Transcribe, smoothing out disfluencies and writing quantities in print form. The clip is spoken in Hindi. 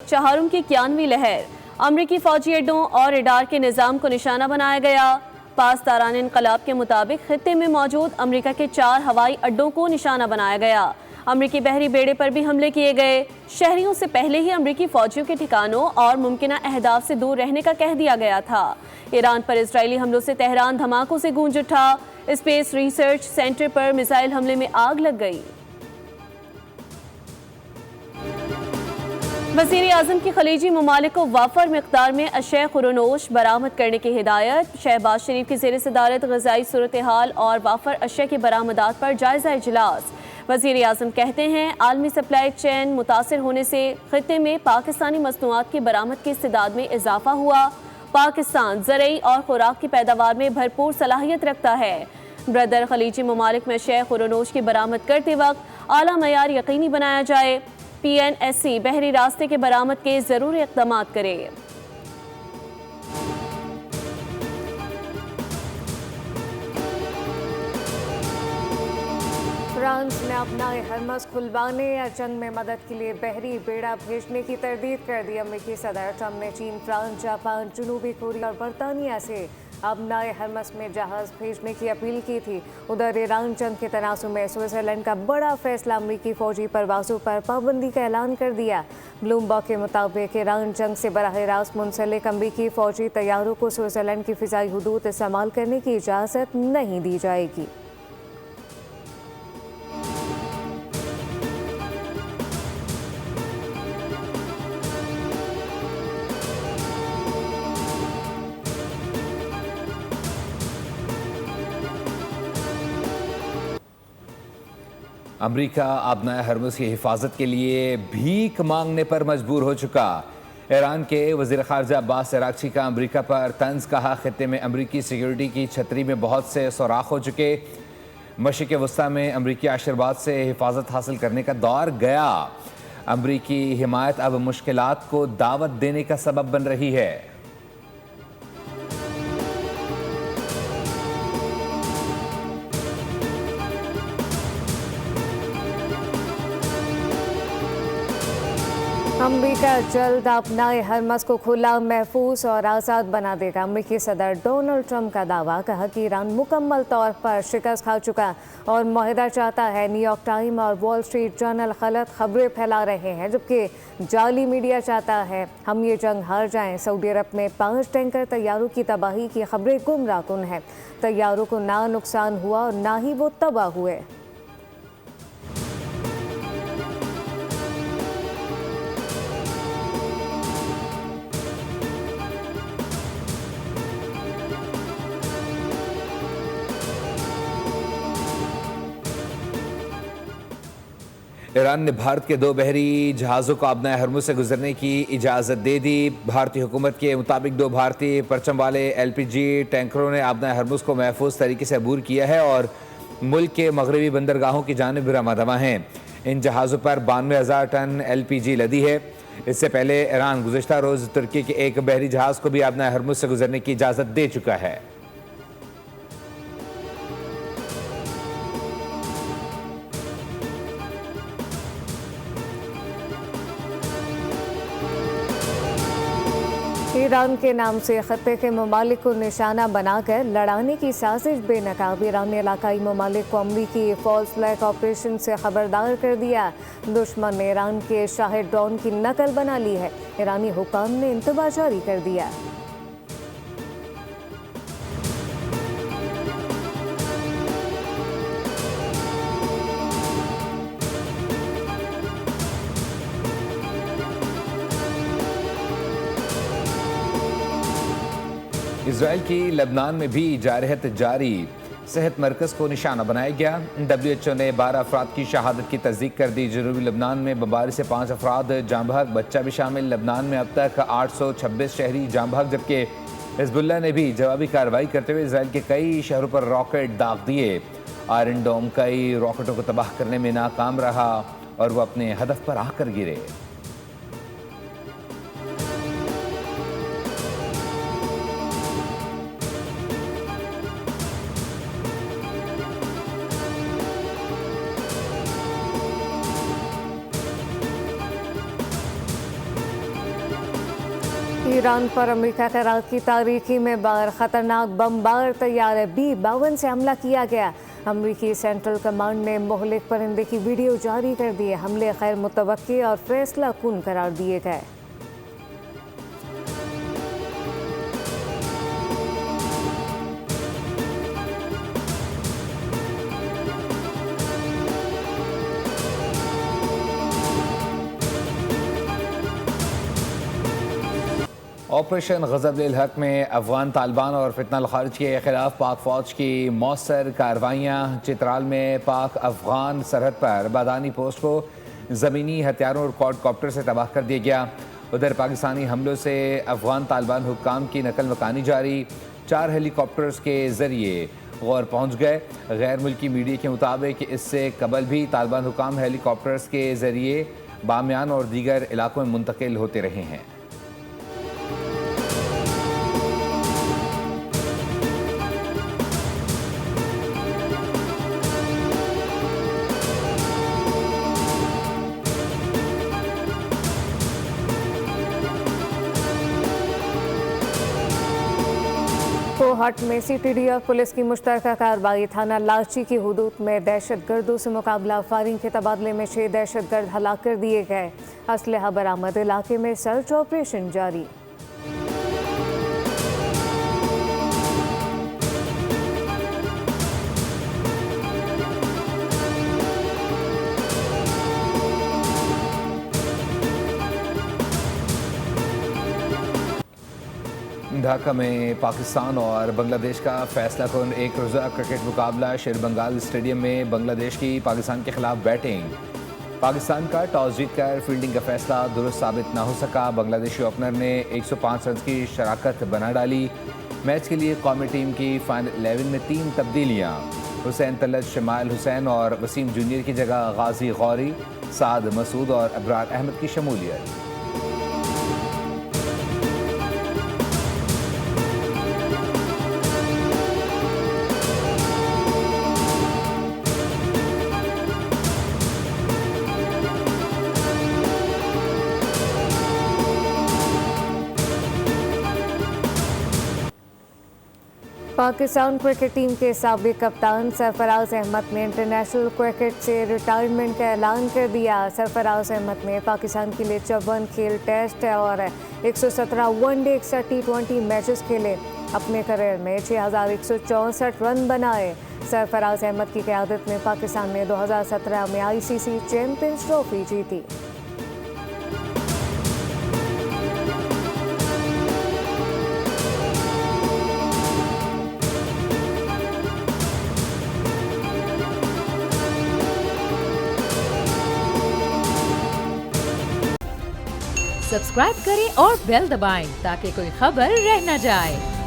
चहारुम की 91वीं लहर। अमरीकी फौजी अड्डों और रडार के निज़ाम को निशाना बनाया गया। पासदारान इनकलाब के मुताबिक खित्ते में मौजूद अमरीका के 4 हवाई अड्डों को निशाना बनाया गया। अमरीकी बहरी बेड़े पर भी हमले किए गए। शहरियों से पहले ही अमरीकी फौजियों के ठिकानों और मुमकिना अहदाफ से दूर रहने का कह दिया गया था। ईरान पर इजरायली हमलों से तेहरान धमाकों से गूंज उठा। स्पेस रिसर्च सेंटर पर मिसाइल हमले में आग लग गई। वज़ीर आज़म की खलीजी ममालिक को वाफर मिकदार में अशय खुरनोश बरामद करने की हिदायत। शहबाज शरीफ की ज़ेर सदारत ग़ज़ाई सूरत हाल और वाफर अशय की बरामदात पर जायज़ा इजलास। वज़ीर आज़म कहते हैं आलमी सप्लाई चेन मुतासर होने से खित्ते में पाकिस्तानी मसनूआत की बरामद की इस्तेदाद में इजाफा हुआ। पाकिस्तान ज़रई और खुराक की पैदावार में भरपूर सलाहियत रखता है। ब्रदर खलीजी ममालिक में अशय खुरनोश की बरामद करते वक्त आला मयार यकीनी बनाया जाए। PNSC बहरी रास्ते के बरामद के ज़रूरी इक़दाम करे। फ्रांस ने अपना हरमस खुलवाने या जंग में मदद के लिए बहरी बेड़ा भेजने की तरदीद कर दी। अमेरिकी सदर ट्रंप ने चीन, फ्रांस, जापान, जनूबी कोरिया और बरतानिया से अपना हरमस में जहाज़ भेजने की अपील की थी। उधर ईरान जंग के तनासुब में स्विट्ज़रलैंड का बड़ा फैसला, अमेरिकी फौजी परवाज़ों पर पाबंदी का ऐलान कर दिया। ब्लूमबर्ग के मुताबिक ईरान जंग से बराह रास्त मुंसलिक अमेरिकी फौजी तैयारों को स्विट्ज़रलैंड की फ़िज़ाई हुदूद इस्तेमाल करने की इजाज़त नहीं दी जाएगी। अमरीका आबनाए हरमुज़ की हिफाजत के लिए भीख मांगने पर मजबूर हो चुका। ईरान के वज़ीर ख़ारजा अब्बास अराग़ची का अमरीका पर तंज़, कहा खित्ते में अमरीकी सिक्योरिटी की छतरी में बहुत से सुराख हो चुके। मशरिक़ वस्ता में अमरीकी आशीर्वाद से हिफाजत हासिल करने का दौर गया। अमरीकी हिमायत अब मुश्किलात को दावत देने का सबब बन रही है। अमेरिका जल्द अपनाए हरमस को खुला, महफूज और आज़ाद बना देगा। अमेरिकी सदर डोनाल्ड ट्रंप का दावा, कहा कि ईरान मुकम्मल तौर पर शिकस्त खा चुका और मुआहदा चाहता है। न्यूयॉर्क टाइम और वॉल स्ट्रीट जर्नल गलत खबरें फैला रहे हैं, जबकि जाली मीडिया चाहता है हम ये जंग हार जाएं। सऊदी अरब में 5 टैंकर तैयारों की तबाही की खबरें गुमराहकुन हैं। तैयारों को ना नुकसान हुआ और ना ही वो तबाह हुए। ईरान ने भारत के 2 बहरी जहाज़ों को आबनाए हरमुज़ से गुजरने की इजाज़त दे दी। भारतीय हुकूमत के मुताबिक 2 भारतीय परचम वाले LPG टैंकरों ने आबनाए हरमुज़ को महफूज तरीके से अबूर किया है और मुल्क के मगरबी बंदरगाहों की जानिब रवाना हैं। इन जहाज़ों पर 92,000 टन LPG लदी है। इससे पहले ईरान गुज़श्ता रोज़ तुर्की के एक बहरी जहाज़ को भी आबनाए हरमुज़ से गुजरने की इजाज़त दे चुका है। ईरान के नाम से खत्ते के ममालिक को निशाना बनाकर लड़ाने की साजिश बेनकाब। ईरान ने इलाकाई ममालिक को अमरीकी फॉल्स फ्लैग ऑपरेशन से खबरदार कर दिया। दुश्मन ने ईरान के शाहिद ड्रोन की नकल बना ली है। ईरानी हुकाम ने इंतबा जारी कर दिया। इसराइल की लबनान में भी जारहत जारी। सेहत मरकज़ को निशाना बनाया गया। WHO ने 12 अफराद की शहादत की तस्दीक कर दी। जनूबी लबनान में बमबारी से 5 अफराद जाँ बहक, बच्चा भी शामिल। लबनान में अब तक 826 शहरी जाँ बहक, जबकि हिज़्बुल्लाह ने भी जवाबी कार्रवाई करते हुए इसराइल के कई शहरों पर रॉकेट दाग दिए। आयरन डोम कई रॉकेटों को तबाह करने में नाकाम रहा और वह अपने हदफ पर आकर गिरे। ईरान पर अमेरिका का रात की तारीखी में बार खतरनाक बमबार तैयार B-52 से हमला किया गया। अमेरिकी सेंट्रल कमांड ने मोहलिक परिंदे की वीडियो जारी कर दी है। हमले खैर मुतवक्की और फैसला कुन करार दिए गए। ऑपरेशन ग़ज़ब-ए हक़ में अफ़गान तालिबान और फितना खारिज के ख़िलाफ़ पाक फ़ौज की मौसर कार्रवाइयाँ। चित्राल में पाक अफ़गान सरहद पर बादानी पोस्ट को ज़मीनी हथियारों और क्वाडकॉप्टर से तबाह कर दिया गया। उधर पाकिस्तानी हमलों से अफ़गान तालिबान हुक्काम की नकल मकानी जारी। 4 हेलीकॉप्टर्स के ज़रिए गौर पहुँच गए। गैर मुल्की मीडिया के मुताबिक इससे कबल भी तालिबान हुक्काम हेलीकॉप्टर्स के ज़रिए बामियान और दीगर इलाकों में मुंतकिल होते रहे हैं। कोहट में CTD और पुलिस की मुश्तरका कार्रवाई। थाना लाची की हुदूद में दहशतगर्दों से मुकाबला। फायरिंग के तबादले में 6 दहशतगर्द हलाक कर दिए गए। असलहा बरामद। इलाके में सर्च ऑपरेशन जारी। ढाका में पाकिस्तान और बांग्लादेश का फैसला कुन एक रोज़ा क्रिकेट मुकाबला। शेर बंगाल स्टेडियम में बांग्लादेश की पाकिस्तान के खिलाफ बैटिंग। पाकिस्तान का टॉस जीतकर फील्डिंग का फैसला दुरुस्त साबित ना हो सका। बांग्लादेशी ओपनर ने 105 रन की शराकत बना डाली। मैच के लिए कौमी टीम की फाइनल 11 में 3 तब्दीलियाँ। हुसैन तलत, शमाइल हुसैन और वसीम जूनियर की जगह गाजी गौरी, साद मसूद और अबरार अहमद की शमूलियत। पाकिस्तान क्रिकेट टीम के साबिक कप्तान सरफराज अहमद ने इंटरनेशनल क्रिकेट से रिटायरमेंट का ऐलान कर दिया। सरफराज अहमद ने पाकिस्तान के लिए 54 खेल टेस्ट और 117 वनडे 61 T20 मैचेस खेले। अपने करियर में 6164 रन बनाए। सरफराज अहमद की क़यादत में पाकिस्तान ने 2017 में ICC चैंपियंस ट्रॉफी जीती। सब्सक्राइब करें और बेल दबाएं ताकि कोई खबर रह न जाए।